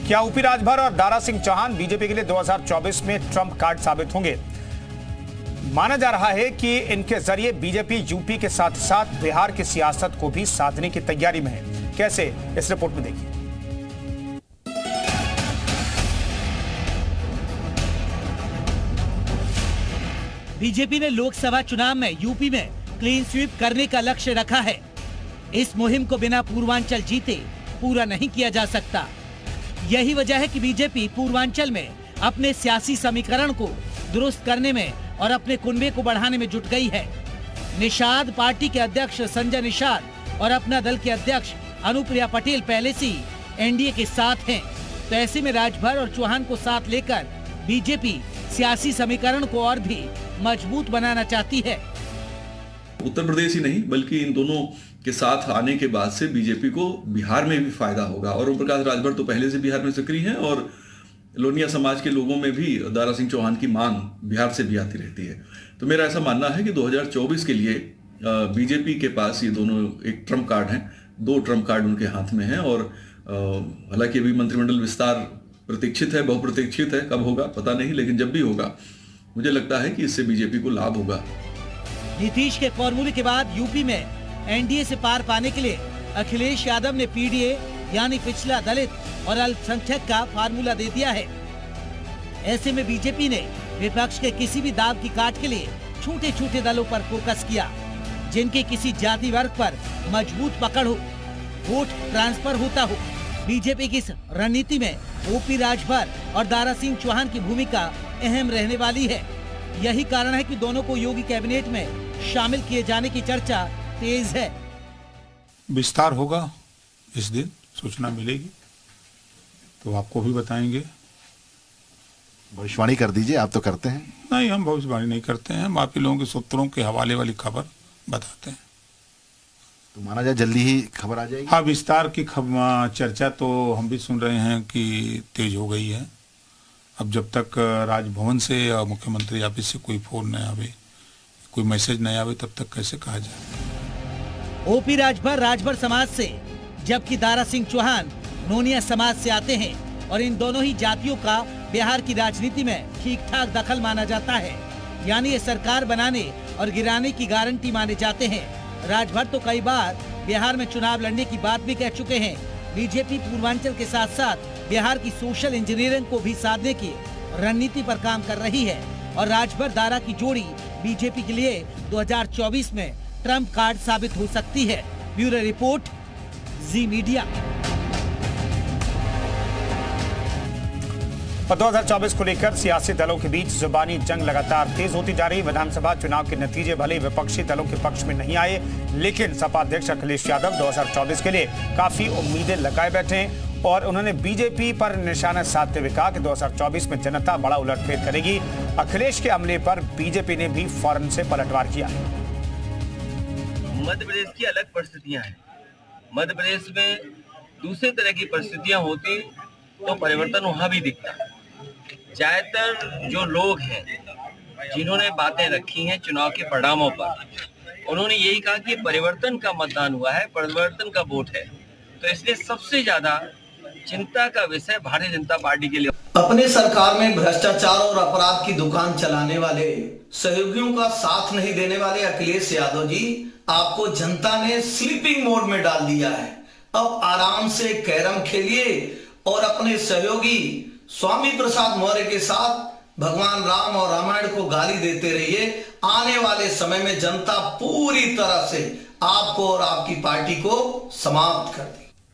क्या ओपी राजभर और दारा सिंह चौहान बीजेपी के लिए 2024 में ट्रम्प कार्ड साबित होंगे? माना जा रहा है कि इनके जरिए बीजेपी यूपी के साथ साथ बिहार की सियासत को भी साधने की तैयारी में है। कैसे, इस रिपोर्ट में देखिए। बीजेपी ने लोकसभा चुनाव में यूपी में क्लीन स्वीप करने का लक्ष्य रखा है। इस मुहिम को बिना पूर्वांचल जीते पूरा नहीं किया जा सकता। यही वजह है कि बीजेपी पूर्वांचल में अपने सियासी समीकरण को दुरुस्त करने में और अपने कुनबे को बढ़ाने में जुट गई है। निषाद पार्टी के अध्यक्ष संजय निषाद और अपना दल के अध्यक्ष अनुप्रिया पटेल पहले से एनडीए के साथ हैं। तो ऐसे में राजभर और चौहान को साथ लेकर बीजेपी सियासी समीकरण को और भी मजबूत बनाना चाहती है। उत्तर प्रदेश ही नहीं बल्कि इन दोनों के साथ आने के बाद से बीजेपी को बिहार में भी फायदा होगा। और ओम प्रकाश राजभर तो पहले से बिहार में सक्रिय हैं और लोनिया समाज के लोगों में भी दारा सिंह चौहान की मांग बिहार से भी आती रहती है। तो मेरा ऐसा मानना है कि 2024 के लिए बीजेपी के पास ये दोनों एक ट्रम्प कार्ड हैं, 2 ट्रम्प कार्ड उनके हाथ में हैं। और हालांकि अभी मंत्रिमंडल विस्तार प्रतीक्षित है, बहुप्रतीक्षित है, कब होगा पता नहीं, लेकिन जब भी होगा मुझे लगता है कि इससे बीजेपी को लाभ होगा। नीतीश के फॉर्मूले के बाद यूपी में एनडीए से पार पाने के लिए अखिलेश यादव ने पीडीए यानी पिछड़ा दलित और अल्पसंख्यक का फार्मूला दे दिया है। ऐसे में बीजेपी ने विपक्ष के किसी भी दाव की काट के लिए छोटे छोटे दलों पर फोकस किया, जिनके किसी जाति वर्ग पर मजबूत पकड़ हो, वोट ट्रांसफर होता हो। बीजेपी की इस रणनीति में ओपी राजभर और दारा सिंह चौहान की भूमिका अहम रहने वाली है। यही कारण है कि दोनों को योगी कैबिनेट में शामिल किए जाने की चर्चा तेज है। विस्तार होगा, इस दिन सूचना मिलेगी तो आपको भी बताएंगे। भविष्यवाणी कर दीजिए, आप तो करते हैं। नहीं, हम भविष्यवाणी नहीं करते हैं, हम आप ही लोगों के सूत्रों के हवाले वाली खबर बताते हैं। तो माना जाए जल्दी ही खबर आ जाएगी। हाँ, विस्तार की चर्चा तो हम भी सुन रहे हैं कि तेज हो गई है। अब जब तक राजभवन से या मुख्यमंत्री ऑफिस से कोई फोन न आवे, कोई मैसेज न आवे, तब तक कैसे कहा जाए। ओपी राजभर समाज से, जबकि दारा सिंह चौहान नोनिया समाज से आते हैं और इन दोनों ही जातियों का बिहार की राजनीति में ठीक ठाक दखल माना जाता है। यानी ये सरकार बनाने और गिराने की गारंटी माने जाते हैं। राजभर तो कई बार बिहार में चुनाव लड़ने की बात भी कह चुके हैं। बीजेपी पूर्वांचल के साथ साथ बिहार की सोशल इंजीनियरिंग को भी साधने की रणनीति पर काम कर रही है। और राजभर दारा की जोड़ी बीजेपी के लिए 2024 में ट्रम्प कार्ड साबित हो सकती है। ब्यूरो रिपोर्ट, जी मीडिया। 2024 को लेकर सियासी दलों के बीच जुबानी जंग लगातार तेज होती जा रही। विधानसभा चुनाव के नतीजे भले विपक्षी दलों के पक्ष में नहीं आए, लेकिन सपा अध्यक्ष अखिलेश यादव 2024 के लिए काफी उम्मीदें लगाए बैठे हैं और उन्होंने बीजेपी पर निशाना साधते हुए कहा कि 2024 में जनता बड़ा उलटफेर करेगी। अखिलेश के हमले पर बीजेपी ने भी फौरन से पलटवार किया। मध्य प्रदेश की अलग परिस्थितियां हैं। मध्य प्रदेश में दूसरे तरह की परिस्थितियां होती तो परिवर्तन वहां भी दिखता। ज्यादातर जो लोग हैं जिन्होंने बातें रखी हैं चुनाव के परिणामों पर, उन्होंने यही कहा कि परिवर्तन का मतदान हुआ है, परिवर्तन का वोट है। तो इसलिए सबसे ज्यादा चिंता का विषय भारतीय जनता पार्टी के लिए। अपने सरकार में भ्रष्टाचार और अपराध की दुकान चलाने वाले सहयोगियों का साथ नहीं देने वाले अखिलेश यादव जी, आपको जनता ने स्लीपिंग मोड में डाल दिया है। अब आराम से कैरम खेलिए और अपने सहयोगी स्वामी प्रसाद मौर्य के साथ भगवान राम और रामायण को गाली देते रहिए। आने वाले समय में जनता पूरी तरह से आपको और आपकी पार्टी को समाप्त कर देगी।